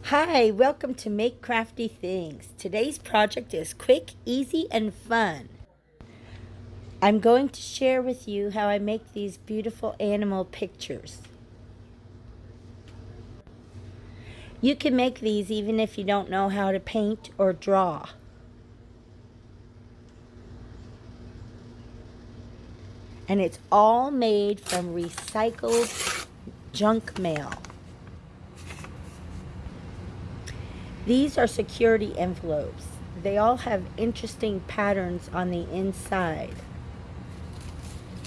Hi, welcome to Make Crafty Things. Today's project is quick, easy, and fun. I'm going to share with you how I make these beautiful animal pictures. You can make these even if you don't know how to paint or draw. And it's all made from recycled junk mail. These are security envelopes. They all have interesting patterns on the inside.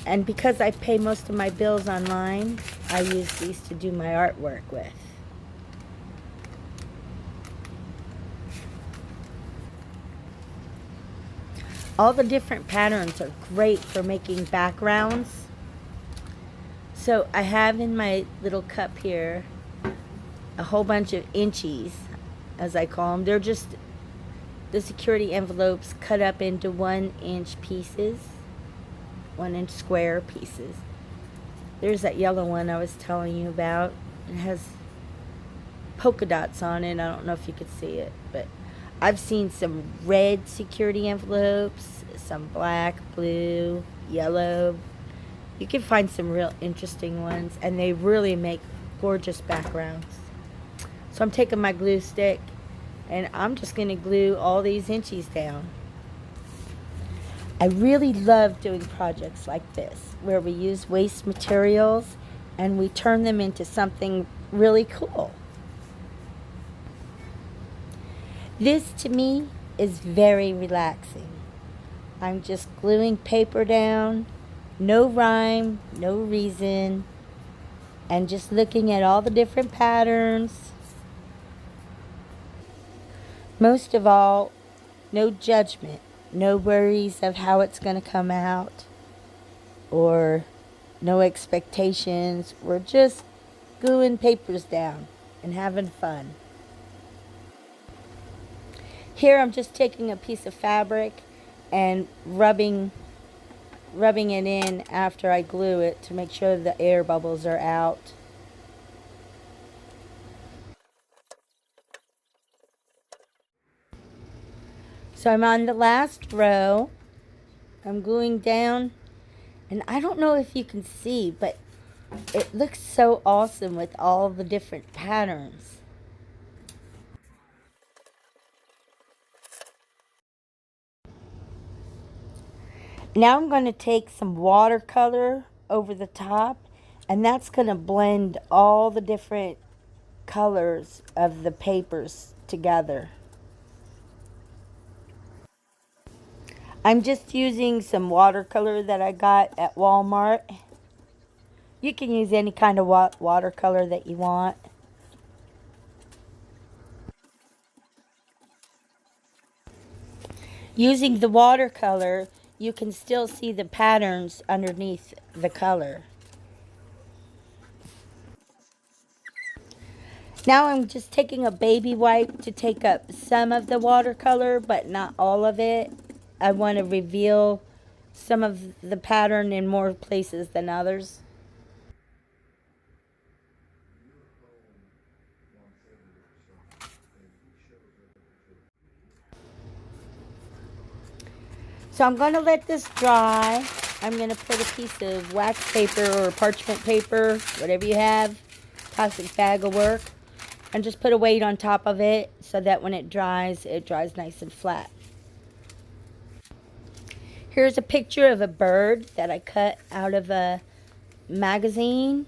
And because I pay most of my bills online, I use these to do my artwork with. All the different patterns are great for making backgrounds. So I have in my little cup here a whole bunch of inchies, as I call them. They're just the security envelopes cut up into 1-inch pieces, 1-inch square pieces. There's that yellow one I was telling you about. It has polka dots on it. I don't know if you could see it, but I've seen some red security envelopes, some black, blue, yellow. You can find some real interesting ones, and they really make gorgeous backgrounds. So I'm taking my glue stick, and I'm just going to glue all these inchies down. I really love doing projects like this, where we use waste materials and we turn them into something really cool. This, to me, is very relaxing. I'm just gluing paper down, no rhyme, no reason, and just looking at all the different patterns. Most of all, no judgment, no worries of how it's going to come out, or no expectations. We're just gluing papers down and having fun. Here I'm just taking a piece of fabric and rubbing it in after I glue it to make sure the air bubbles are out. So I'm on the last row. I'm gluing down, and I don't know if you can see, but it looks so awesome with all the different patterns. Now I'm going to take some watercolor over the top, and that's going to blend all the different colors of the papers together. I'm just using some watercolor that I got at Walmart. You can use any kind of watercolor that you want. Using the watercolor, you can still see the patterns underneath the color. Now I'm just taking a baby wipe to take up some of the watercolor, but not all of it. I want to reveal some of the pattern in more places than others. So I'm going to let this dry. I'm going to put a piece of wax paper or parchment paper, whatever you have, plastic bag will work, and just put a weight on top of it so that when it dries nice and flat. Here's a picture of a bird that I cut out of a magazine,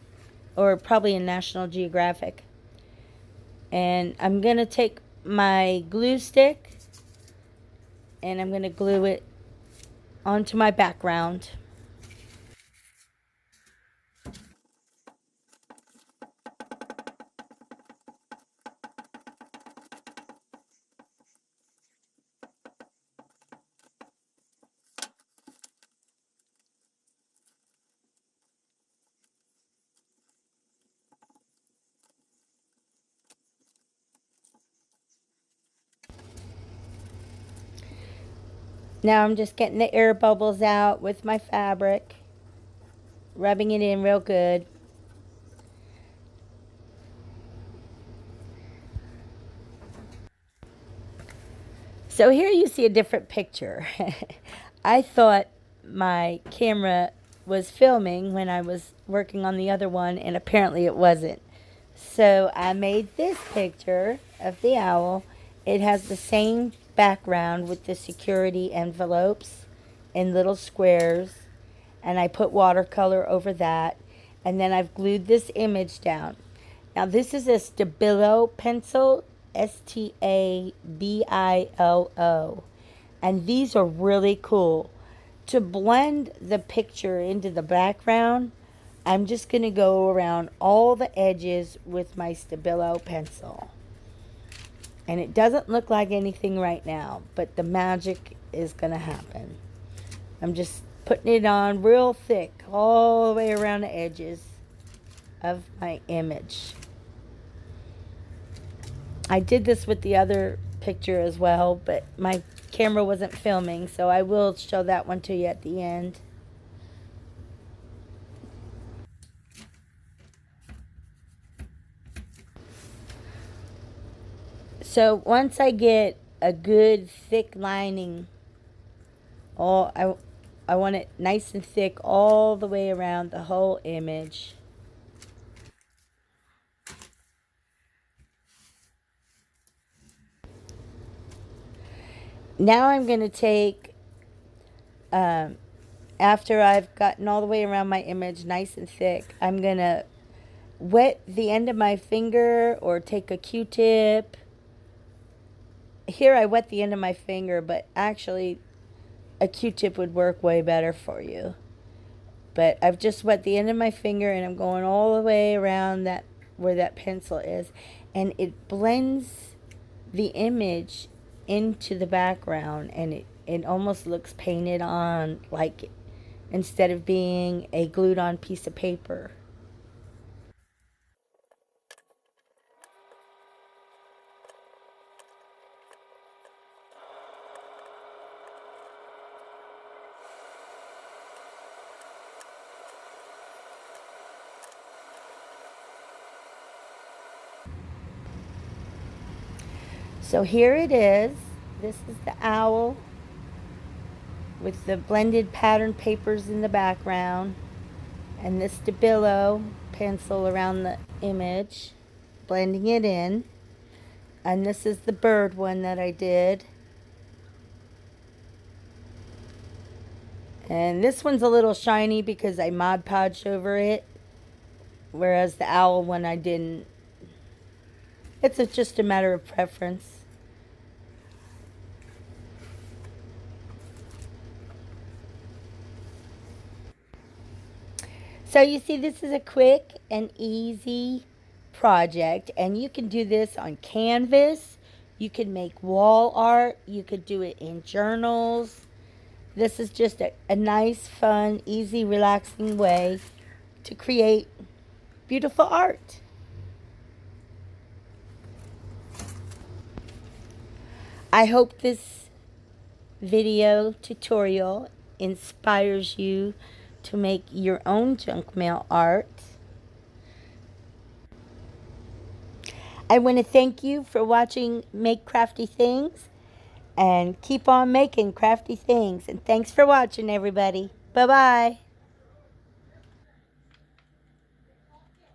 or probably a National Geographic. And I'm going to take my glue stick and I'm going to glue it onto my background. Now I'm just getting the air bubbles out with my fabric, rubbing it in real good. So here you see a different picture. I thought my camera was filming when I was working on the other one, and apparently it wasn't. So I made this picture of the owl. It has the same background with the security envelopes in little squares, and I put watercolor over that, and then I've glued this image down. Now this is a Stabilo pencil, Stabilo, and these are really cool. To blend the picture into the background, I'm just going to go around all the edges with my Stabilo pencil. And it doesn't look like anything right now, but the magic is going to happen. I'm just putting it on real thick all the way around the edges of my image. I did this with the other picture as well, but my camera wasn't filming, so I will show that one to you at the end. So once I get a good thick lining, I want it nice and thick all the way around the whole image. Now I'm going to take, after I've gotten all the way around my image nice and thick, I'm going to wet the end of my finger or take a Q-tip. Here I wet the end of my finger, but actually a Q-tip would work way better for you. But I've just wet the end of my finger, and I'm going all the way around that where that pencil is, and it blends the image into the background, and it almost looks painted on, like instead of being a glued on piece of paper. So here it is. This is the owl with the blended pattern papers in the background, and this Stabilo pencil around the image, blending it in. And this is the bird one that I did. And this one's a little shiny because I Mod Podged over it, whereas the owl one I didn't. Just a matter of preference. So you see, this is a quick and easy project, and you can do this on canvas. You can make wall art. You could do it in journals. This is just a nice, fun, easy, relaxing way to create beautiful art. I hope this video tutorial inspires you to make your own junk mail art. I want to thank you for watching Make Crafty Things, and keep on making crafty things. And thanks for watching, everybody. Bye-bye.